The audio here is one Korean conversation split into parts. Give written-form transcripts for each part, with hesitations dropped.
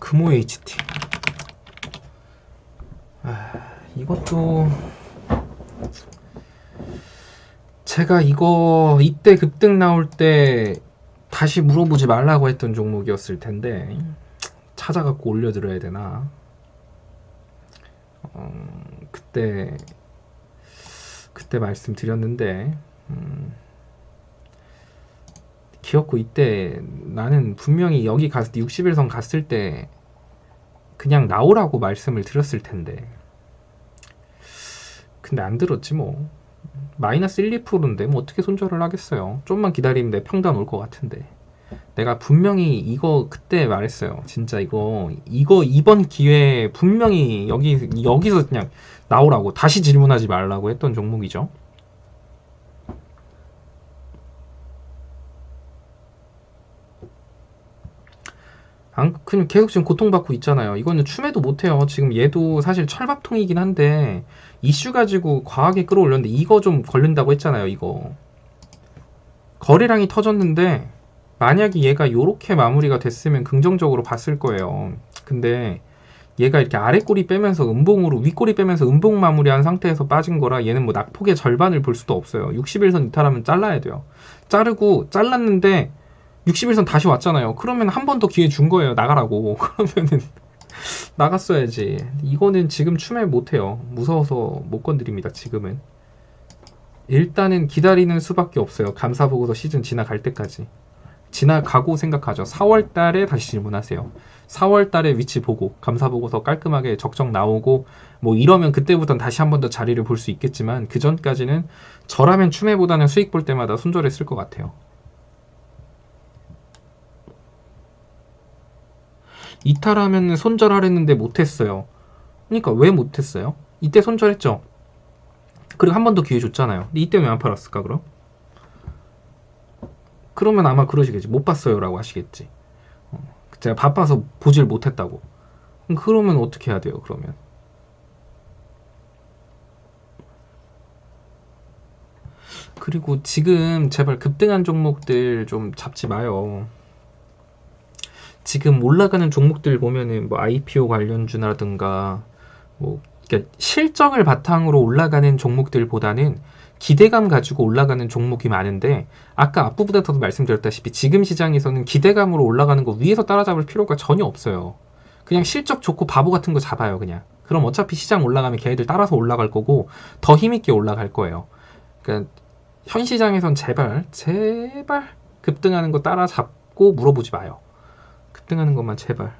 금호 HT. 이것도 제가 이거 이때 급등 나올 때 다시 물어보지 말라고 했던 종목이었을 텐데 찾아갖고 올려드려야 되나? 그때 말씀드렸는데 기억고 이때 나는 분명히 여기 갔을 때 60일선 갔을 때 그냥 나오라고 말씀을 드렸을 텐데 근데 안 들었지 뭐. 마이너스 1, 2%인데 뭐 어떻게 손절을 하겠어요. 좀만 기다리면 내 평단 올 것 같은데. 내가 분명히 이거 그때 말했어요. 진짜 이거 이번 기회에 분명히 여기서 그냥 나오라고, 다시 질문하지 말라고 했던 종목이죠. 그냥 계속 지금 고통받고 있잖아요. 이거는 추매도 못해요. 지금 얘도 사실 철밥통이긴 한데 이슈 가지고 과하게 끌어올렸는데 이거 좀 걸린다고 했잖아요. 이거 거래량이 터졌는데 만약에 얘가 요렇게 마무리가 됐으면 긍정적으로 봤을 거예요. 근데 얘가 이렇게 아래 꼬리 빼면서 음봉으로 위 꼬리 빼면서 음봉 마무리한 상태에서 빠진 거라 얘는 뭐 낙폭의 절반을 볼 수도 없어요. 61선 이탈하면 잘라야 돼요. 잘랐는데 61선 다시 왔잖아요. 그러면 한 번 더 기회 준 거예요. 나가라고. 그러면은 나갔어야지. 이거는 지금 추매 못해요. 무서워서 못 건드립니다. 지금은 일단은 기다리는 수밖에 없어요. 감사보고서 시즌 지나갈 때까지. 지나가고 생각하죠. 4월 달에 다시 질문하세요. 4월 달에 위치 보고 감사보고서 깔끔하게 적정 나오고 뭐 이러면 그때부터는 다시 한 번 더 자리를 볼 수 있겠지만 그 전까지는 저라면 추매보다는 수익 볼 때마다 손절했을 것 같아요. 이탈하면 손절하랬는데 못했어요. 그러니까 왜 못했어요? 이때 손절했죠. 그리고 한 번 더 기회 줬잖아요. 근데 이때 왜 안 팔았을까 그럼? 그러면 아마 그러시겠지. 못 봤어요 라고 하시겠지. 제가 바빠서 보질 못했다고. 그러면 어떻게 해야 돼요 그러면? 그리고 지금 제발 급등한 종목들 좀 잡지 마요. 지금 올라가는 종목들 보면은 뭐 IPO 관련주라든가 뭐 그러니까 실적을 바탕으로 올라가는 종목들보다는 기대감 가지고 올라가는 종목이 많은데 아까 앞부분에서도 말씀드렸다시피 지금 시장에서는 기대감으로 올라가는 거 위에서 따라잡을 필요가 전혀 없어요. 그냥 실적 좋고 바보 같은 거 잡아요 그냥. 그럼 어차피 시장 올라가면 걔네들 따라서 올라갈 거고 더 힘있게 올라갈 거예요. 그러니까 현 시장에선 제발 급등하는 거 따라잡고 물어보지 마요. 급등하는 것만 제발.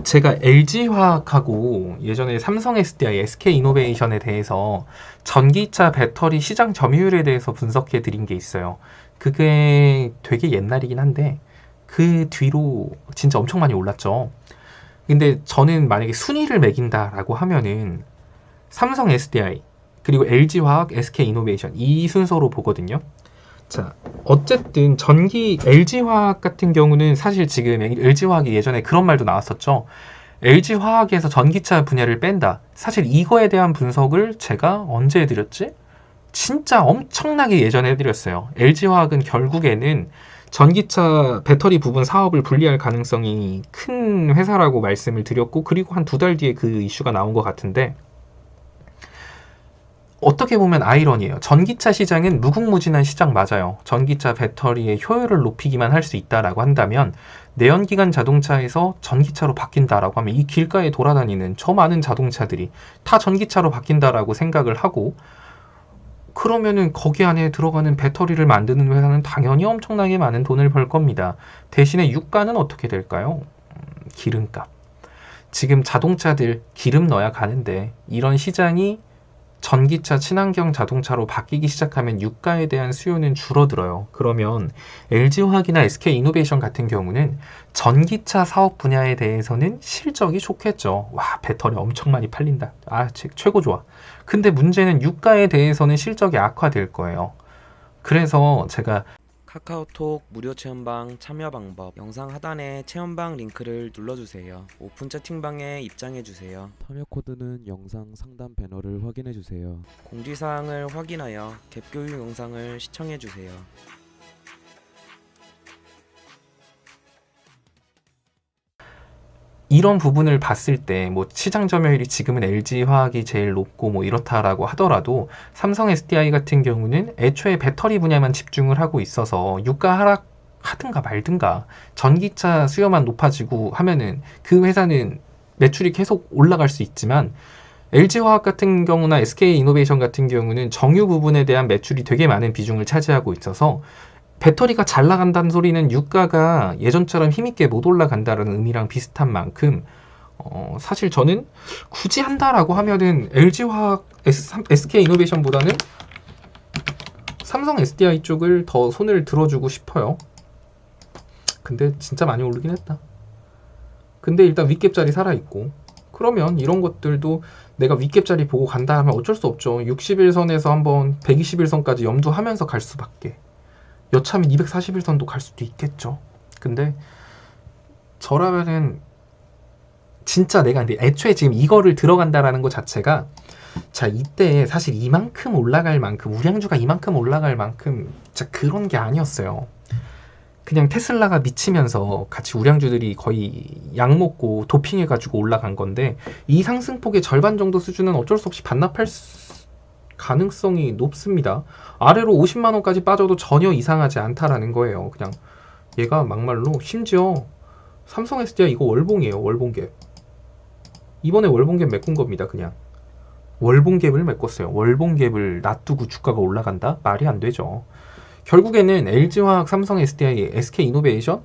제가 LG화학하고 예전에 삼성 SDI, SK이노베이션에 대해서 전기차 배터리 시장 점유율에 대해서 분석해 드린 게 있어요. 그게 되게 옛날이긴 한데 그 뒤로 진짜 엄청 많이 올랐죠. 근데 저는 만약에 순위를 매긴다라고 하면은 삼성 SDI 그리고 LG화학, SK이노베이션 이 순서로 보거든요. 자, 어쨌든 LG화학 같은 경우는 사실 지금 LG화학이 예전에 그런 말도 나왔었죠. LG화학에서 전기차 분야를 뺀다. 사실 이거에 대한 분석을 제가 언제 해드렸지? 진짜 엄청나게 예전에 해드렸어요. LG화학은 결국에는 전기차 배터리 부분 사업을 분리할 가능성이 큰 회사라고 말씀을 드렸고 그리고 한 2달 뒤에 그 이슈가 나온 것 같은데 어떻게 보면 아이러니예요. 전기차 시장은 무궁무진한 시장 맞아요. 전기차 배터리의 효율을 높이기만 할 수 있다라고 한다면 내연기관 자동차에서 전기차로 바뀐다라고 하면 이 길가에 돌아다니는 저 많은 자동차들이 다 전기차로 바뀐다라고 생각을 하고 그러면은 거기 안에 들어가는 배터리를 만드는 회사는 당연히 엄청나게 많은 돈을 벌 겁니다. 대신에 유가는 어떻게 될까요? 기름값. 지금 자동차들 기름 넣어야 가는데 이런 시장이 전기차 친환경 자동차로 바뀌기 시작하면 유가에 대한 수요는 줄어들어요. 그러면 LG화학이나 SK이노베이션 같은 경우는 전기차 사업 분야에 대해서는 실적이 좋겠죠. 와, 배터리 엄청 많이 팔린다. 아, 최고 좋아. 근데 문제는 유가에 대해서는 실적이 악화될 거예요. 그래서 제가 카카오톡 무료 체험방 참여 방법 영상 하단에 체험방 링크를 눌러주세요. 오픈 채팅방에 입장해주세요. 참여 코드는 영상 상단 배너를 확인해주세요. 공지사항을 확인하여 갭 교육 영상을 시청해주세요. 이런 부분을 봤을 때 뭐 시장 점유율이 지금은 LG화학이 제일 높고 뭐 이렇다라고 하더라도 삼성 SDI 같은 경우는 애초에 배터리 분야만 집중을 하고 있어서 유가 하락하든가 말든가 전기차 수요만 높아지고 하면은 그 회사는 매출이 계속 올라갈 수 있지만 LG화학 같은 경우나 SK이노베이션 같은 경우는 정유 부분에 대한 매출이 되게 많은 비중을 차지하고 있어서 배터리가 잘 나간다는 소리는 유가가 예전처럼 힘있게 못 올라간다는 의미랑 비슷한 만큼 사실 저는 굳이 한다라고 하면은 LG화학, SK이노베이션보다는 삼성 SDI 쪽을 더 손을 들어주고 싶어요. 근데 진짜 많이 오르긴 했다. 근데 일단 윗갭자리 살아있고 그러면 이런 것들도 내가 윗갭자리 보고 간다 하면 어쩔 수 없죠. 60일선에서 한번 120일선까지 염두하면서 갈 수밖에. 여차하면 241선도 갈 수도 있겠죠. 근데 저라면은 진짜 내가 근데 애초에 지금 이거를 들어간다라는 것 자체가 자 이때 사실 이만큼 올라갈 만큼 우량주가 이만큼 올라갈 만큼 진짜 그런 게 아니었어요. 그냥 테슬라가 미치면서 같이 우량주들이 거의 약 먹고 도핑해가지고 올라간 건데 이 상승폭의 절반 정도 수준은 어쩔 수 없이 반납할 가능성이 높습니다. 아래로 50만원까지 빠져도 전혀 이상하지 않다라는 거예요. 그냥 얘가 막말로 심지어 삼성 SDI 이거 월봉이에요. 월봉갭. 이번에 월봉갭 메꾼 겁니다. 그냥 월봉갭을 메꿨어요. 월봉갭을 놔두고 주가가 올라간다? 말이 안 되죠. 결국에는 LG화학, 삼성 SDI, SK이노베이션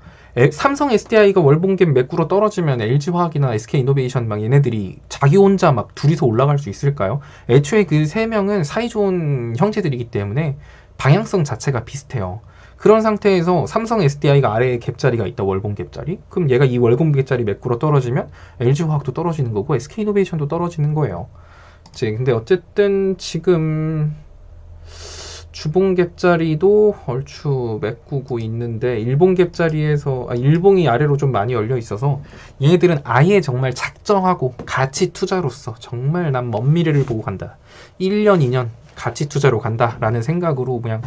삼성 SDI가 월봉갭 매꾸로 떨어지면 LG화학이나 SK이노베이션 막 얘네들이 자기 혼자 막 둘이서 올라갈 수 있을까요? 애초에 그 세 명은 사이좋은 형제들이기 때문에 방향성 자체가 비슷해요. 그런 상태에서 삼성 SDI가 아래에 갭자리가 있다. 월봉갭자리. 그럼 얘가 이 월봉갭자리 매꾸로 떨어지면 LG화학도 떨어지는 거고 SK이노베이션도 떨어지는 거예요. 근데 어쨌든 지금 주봉갭자리도 얼추 메꾸고 있는데 일봉갭자리에서 일봉이 아래로 좀 많이 열려 있어서 얘네들은 아예 정말 작정하고 가치 투자로서 정말 난 먼 미래를 보고 간다. 1년, 2년 가치 투자로 간다 라는 생각으로 그냥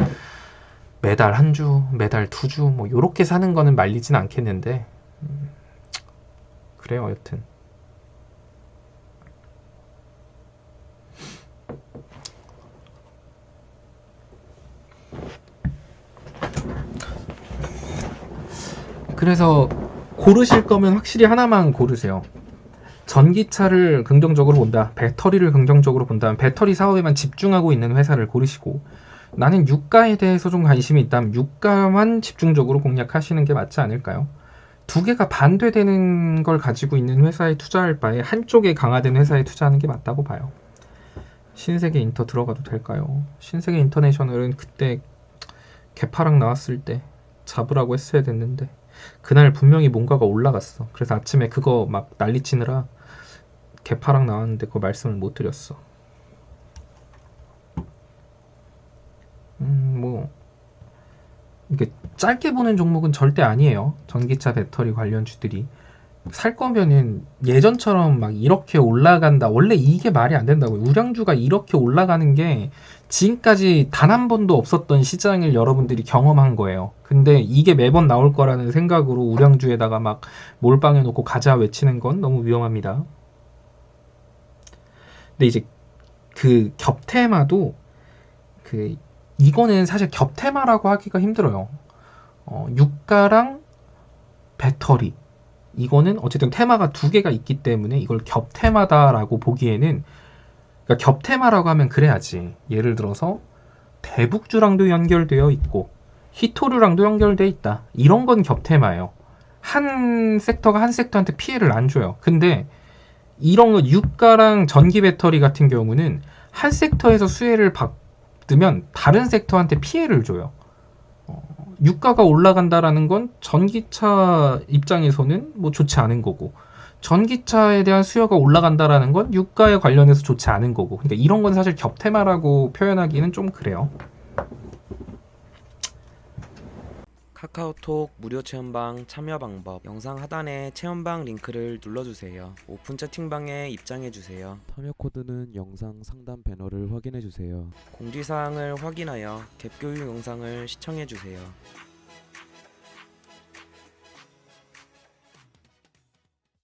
매달 한 주, 매달 두 주 뭐 요렇게 사는 거는 말리진 않겠는데 그래요 여튼. 그래서 고르실 거면 확실히 하나만 고르세요. 전기차를 긍정적으로 본다, 배터리를 긍정적으로 본다면 배터리 사업에만 집중하고 있는 회사를 고르시고 나는 유가에 대해서 좀 관심이 있다면 유가만 집중적으로 공략하시는 게 맞지 않을까요? 두 개가 반대되는 걸 가지고 있는 회사에 투자할 바에 한쪽에 강화된 회사에 투자하는 게 맞다고 봐요. 신세계 인터 들어가도 될까요? 신세계 인터내셔널은 그때 개파락 나왔을 때 잡으라고 했어야 됐는데 그날 분명히 뭔가가 올라갔어. 그래서 아침에 그거 막 난리치느라 개파락 나왔는데 그거 말씀을 못 드렸어. 뭐 이게 짧게 보는 종목은 절대 아니에요. 전기차 배터리 관련주들이 살 거면은 예전처럼 막 이렇게 올라간다. 원래 이게 말이 안 된다고요. 우량주가 이렇게 올라가는 게 지금까지 단 한 번도 없었던 시장을 여러분들이 경험한 거예요. 근데 이게 매번 나올 거라는 생각으로 우량주에다가 막 몰빵해 놓고 가자 외치는 건 너무 위험합니다. 근데 이제 그 겹테마도 이거는 사실 겹테마라고 하기가 힘들어요. 유가랑 배터리 이거는 어쨌든 테마가 두 개가 있기 때문에 이걸 겹테마다라고 보기에는 그러니까 겹테마라고 하면 그래야지. 예를 들어서 대북주랑도 연결되어 있고 히토류랑도 연결되어 있다. 이런 건 겹테마예요. 한 섹터가 한 섹터한테 피해를 안 줘요. 근데 이런 거 유가랑 전기 배터리 같은 경우는 한 섹터에서 수혜를 받으면 다른 섹터한테 피해를 줘요. 유가가 올라간다라는 건 전기차 입장에서는 뭐 좋지 않은 거고 전기차에 대한 수요가 올라간다라는 건 유가에 관련해서 좋지 않은 거고 그러니까 이런 건 사실 겹테마라고 표현하기는 좀 그래요. 카카오톡 무료 체험방 참여 방법 영상 하단에 체험방 링크를 눌러주세요. 오픈 채팅방에 입장해주세요. 참여 코드는 영상 상단 배너를 확인해 주세요. 공지사항을 확인하여 갭 교육 영상을 시청해주세요.